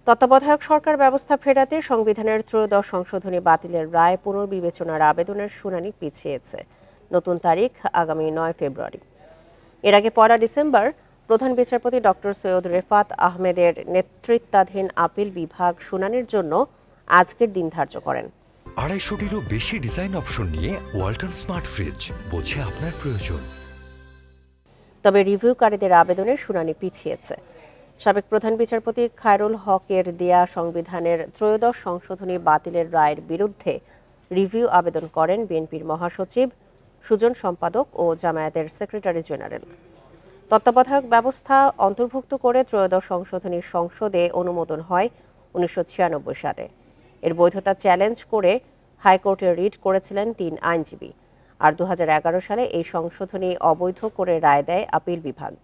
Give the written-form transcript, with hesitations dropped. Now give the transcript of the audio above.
তত্ত্বাবধায়ক সরকার ব্যবস্থা ফেরাতে সংবিধানের ত্রয়োদশ সংশোধনী বাতিলের রায় পুনর্বিবেচনার আবেদনের শুনানি পিছিয়েছে। নতুন তারিখ আগামী 9 ফেব্রুয়ারি। এর আগে 1 ডিসেম্বর প্রধান বিচারপতি ডক্টর সৈয়দ রেফাত আহমেদের নেতৃত্বাধীন আপিল বিভাগ শুনানির জন্য আজকের দিন ধার্য করেন। 250টিরও বেশি ডিজাইন অপশন নিয়ে ওয়ালটন স্মার্ট ফ্রিজ, বোঝে আপনার প্রয়োজন। তবে রিভিউকারীদের আবেদনের শুনানি পিছিয়েছে। সাবেক প্রধান বিচারপতি খায়রুল হকের দেয়া সংবিধানের ত্রয়োদশ সংশোধনী বাতিলের রায়ের বিরুদ্ধে রিভিউ আবেদন করেন বিএনপির মহাসচিব, সুজন সম্পাদক ও জামায়াতের সেক্রেটারি জেনারেল। তত্ত্বাবধায়ক ব্যবস্থা অন্তর্ভুক্ত করে ত্রয়োদশ সংশোধনী সংসদে অনুমোদন হয় 1996 সালে। এর বৈধতা চ্যালেঞ্জ করে হাইকোর্টে রিট করেছিলেন 3 আইনজীবী। আর 2011 সালে এই সংশোধনী অবৈধ করে রায় দেয় আপিল বিভাগ।